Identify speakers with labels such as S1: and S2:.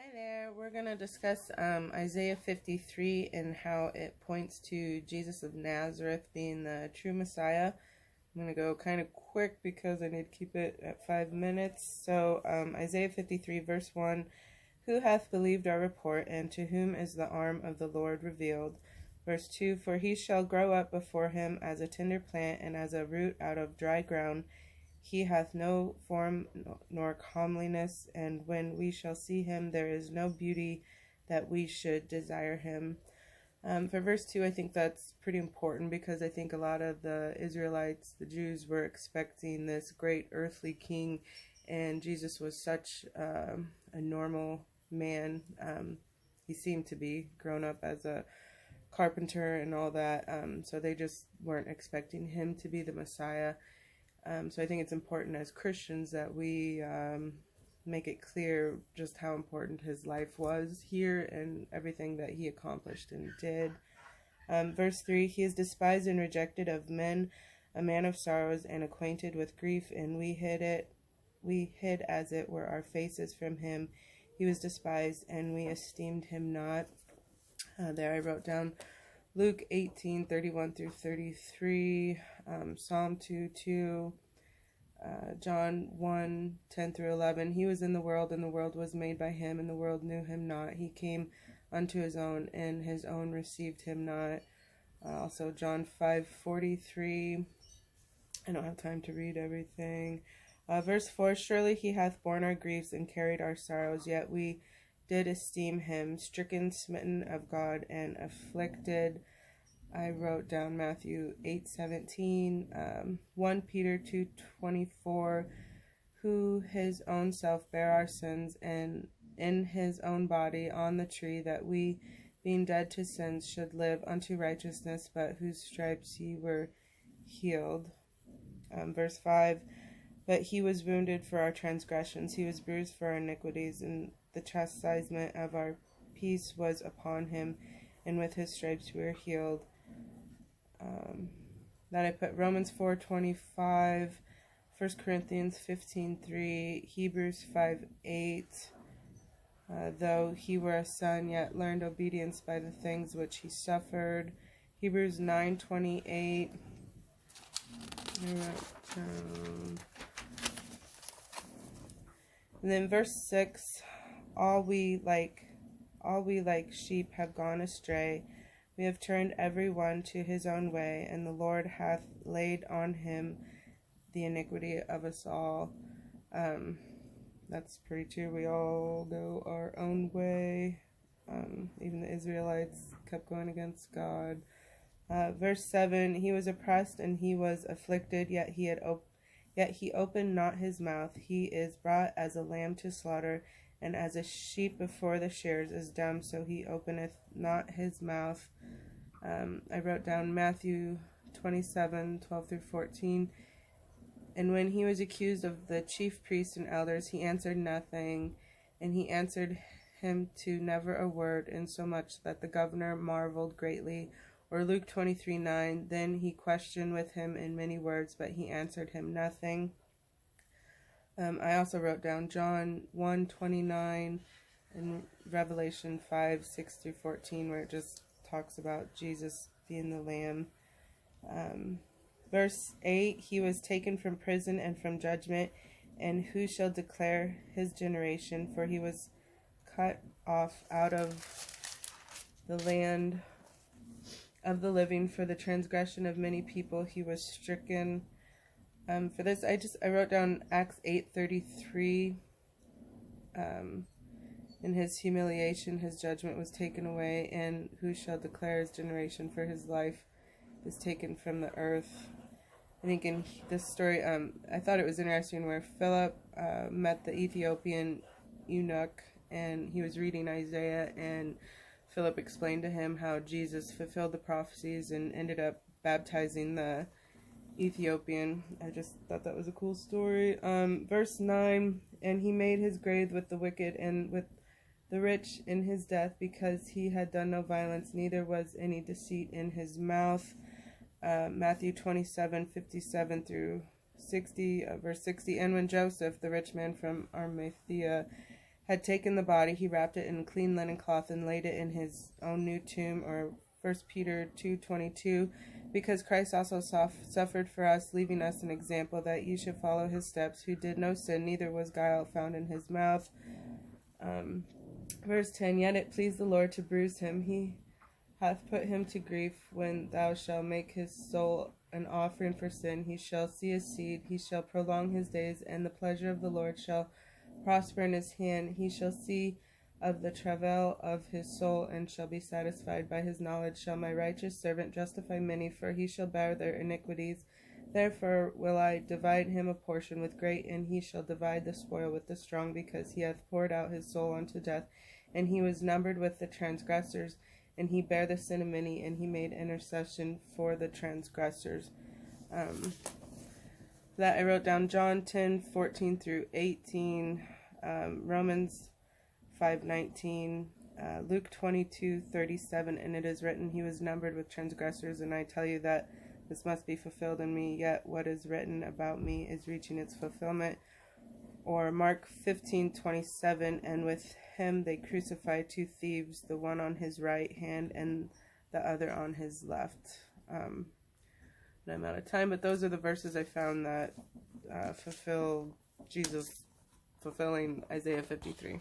S1: Hi there, we're going to discuss Isaiah 53 and how it points to Jesus of Nazareth being the true Messiah. I'm going to go kind of quick because I need to keep it at 5 minutes. So Isaiah 53 verse 1, who hath believed our report, and to whom is the arm of the Lord revealed? Verse 2, for he shall grow up before him as a tender plant and as a root out of dry ground. He hath no form nor comeliness, and when we shall see him, there is no beauty that we should desire him. For verse 2, I think that's pretty important because I think a lot of the Israelites, the Jews, were expecting this great earthly king, and Jesus was such a normal man. He seemed to be grown up as a carpenter and all that, so they just weren't expecting him to be the Messiah. So I think it's important as Christians that we make it clear just how important his life was here and everything that he accomplished and did. Verse 3, he is despised and rejected of men, a man of sorrows and acquainted with grief, and we hid as it were our faces from him. He was despised, and we esteemed him not. There I wrote down Luke 18:31 through 33, Psalm 2:2, John 1:10 through 11. He was in the world, and the world was made by him, and the world knew him not. He came unto his own, and his own received him not. Also John 5:43. I don't have time to read everything. Verse 4, surely he hath borne our griefs and carried our sorrows, yet we did esteem him stricken, smitten of God, and afflicted. I wrote down Matthew 8:17, 1 Peter 2:24, who his own self bare our sins, and in his own body on the tree, that we, being dead to sins, should live unto righteousness, but whose stripes ye were healed. Verse 5, but he was wounded for our transgressions, he was bruised for our iniquities, and the chastisement of our peace was upon him, and with his stripes we are healed. Then I put Romans 4:25, 1 Corinthians 15:3, Hebrews 5:8. Though he were a son, yet learned obedience by the things which he suffered. Hebrews 9:28. And then verse 6, all we like sheep have gone astray. We have turned every one to his own way, and the Lord hath laid on him the iniquity of us all. That's pretty true. We all go our own way. Even the Israelites kept going against God. Verse 7, he was oppressed and he was afflicted, yet he opened not his mouth. He is brought as a lamb to slaughter, and as a sheep before the shearers is dumb, so he openeth not his mouth. I wrote down Matthew 27:12 through 14. And when he was accused of the chief priests and elders, he answered nothing, and he answered him to never a word, insomuch that the governor marveled greatly. Or Luke 23:9, then he questioned with him in many words, but he answered him nothing. I also wrote down John 1:29 and Revelation 5:6 through 14, where it just talks about Jesus being the Lamb. Verse 8, he was taken from prison and from judgment, and who shall declare his generation? For he was cut off out of the land of the living. For the transgression of many people he was stricken. For this, I wrote down Acts 8:33. In his humiliation, his judgment was taken away, and who shall declare his generation? For his life is taken from the earth. I think in this story, I thought it was interesting where Philip met the Ethiopian eunuch, and he was reading Isaiah, and Philip explained to him how Jesus fulfilled the prophecies and ended up baptizing the Ethiopian. I just thought that was a cool story. Verse 9, and he made his grave with the wicked and with the rich in his death, because he had done no violence, neither was any deceit in his mouth. Matthew 27:57 through 60, verse 60. And when Joseph, the rich man from Arimathea, had taken the body, he wrapped it in a clean linen cloth and laid it in his own new tomb, or 1 Peter 2:22, because Christ also suffered for us, leaving us an example that you should follow his steps, who did no sin, neither was guile found in his mouth. Verse 10, yet it pleased the Lord to bruise him. He hath put him to grief. When thou shalt make his soul an offering for sin, he shall see his seed, he shall prolong his days, and the pleasure of the Lord shall prosper in his hand. He shall see of the travail of his soul, and shall be satisfied. By his knowledge shall my righteous servant justify many, for he shall bear their iniquities. Therefore will I divide him a portion with great, and he shall divide the spoil with the strong, because he hath poured out his soul unto death, and he was numbered with the transgressors, and he bare the sin of many, and he made intercession for the transgressors. That I wrote down John 10:14 through 18, Romans 5:19, Luke 22:37, and it is written, he was numbered with transgressors, and I tell you that this must be fulfilled in me, yet what is written about me is reaching its fulfillment. Or Mark 15:27, and with him they crucified two thieves, the one on his right hand and the other on his left. And I'm out of time, but those are the verses I found that fulfill Jesus fulfilling Isaiah 53.